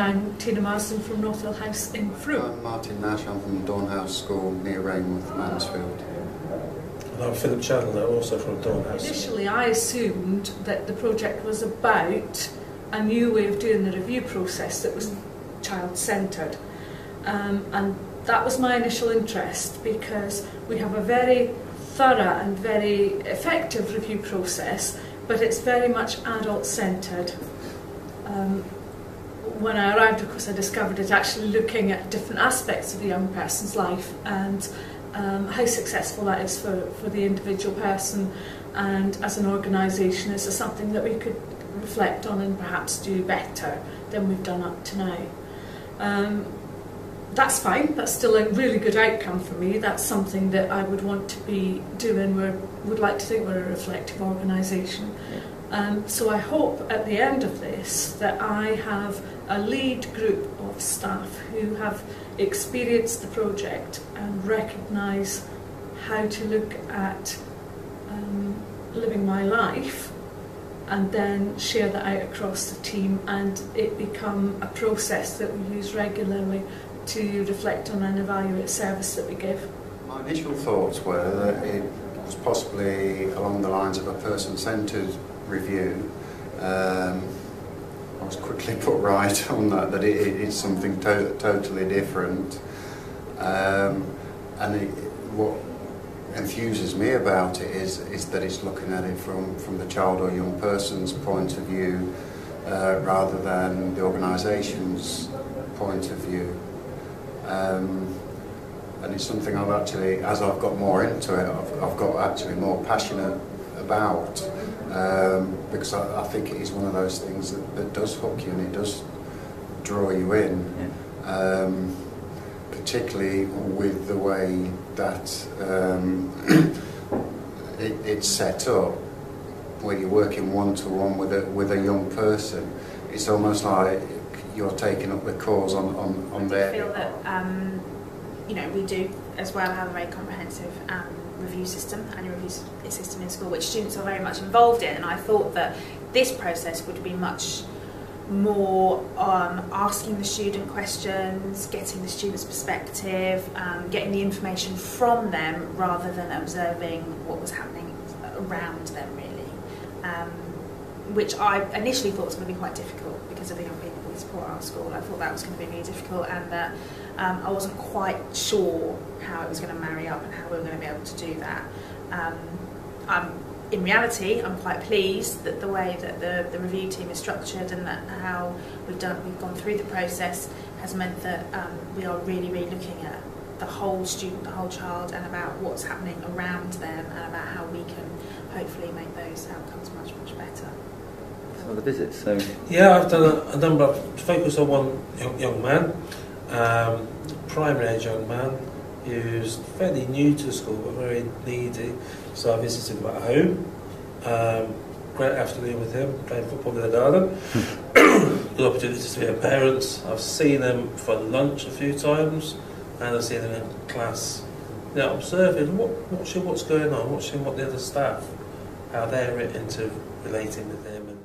And I'm Tina Marsden from North Hill House in Frew. I'm Martin Nash, I'm from Dornhouse School near Rainworth, Mansfield. And I'm Philip Chandler, also from Dornhouse. Initially I assumed that the project was about a new way of doing the review process that was child-centred. And that was my initial interest, because we have a very thorough and very effective review process, but it's very much adult-centred. When I arrived, of course, I discovered it actually looking at different aspects of a young person's life and how successful that is for the individual person, and as an organisation, is there something that we could reflect on and perhaps do better than we've done up to now. That's fine, that's still a really good outcome for me. That's something that I would want to be doing. Would like to think we're a reflective organisation. So I hope at the end of this that I have a lead group of staff who have experienced the project and recognise how to look at living my life, and then share that out across the team, and it become a process that we use regularly to reflect on and evaluate the service that we give. My initial thoughts were that it was possibly along the lines of a person-centred review. I was quickly put right on that it is something totally different. What enthuses me about it is that it's looking at it from the child or young person's point of view rather than the organisation's point of view. And it's something I've actually, as I've got more into it, I've got actually more passionate about, because I think it is one of those things that does hook you and it does draw you in, particularly with the way that it's set up, where you're working one-to-one with a young person. It's almost like you're taking up the cause on their... I feel that you know, we do as well have a very comprehensive review system, annual review system in school, which students are very much involved in, and I thought that this process would be much more asking the student questions, getting the student's perspective, getting the information from them rather than observing what was happening around them, really. Which I initially thought was going to be quite difficult because of the young people we support at our school. I thought that was going to be really difficult, and that I wasn't quite sure how it was going to marry up and how we were going to be able to do that. In reality, I'm quite pleased that the way that the review team is structured and that how we've gone through the process has meant that we are really looking at the whole student, the whole child, and about what's happening around them, and about how we can hopefully make those outcomes much better. Some of the visits, so... Yeah, I've done a number of focus on one young man, primary age young man, who's fairly new to the school but very needy. So I visited him at home. Great afternoon with him, playing football in the garden. Good opportunity to meet parents. I've seen them for lunch a few times, and I've seen them in class. You know, observing watching what's going on, watching what the other staff, how they're into relating with him.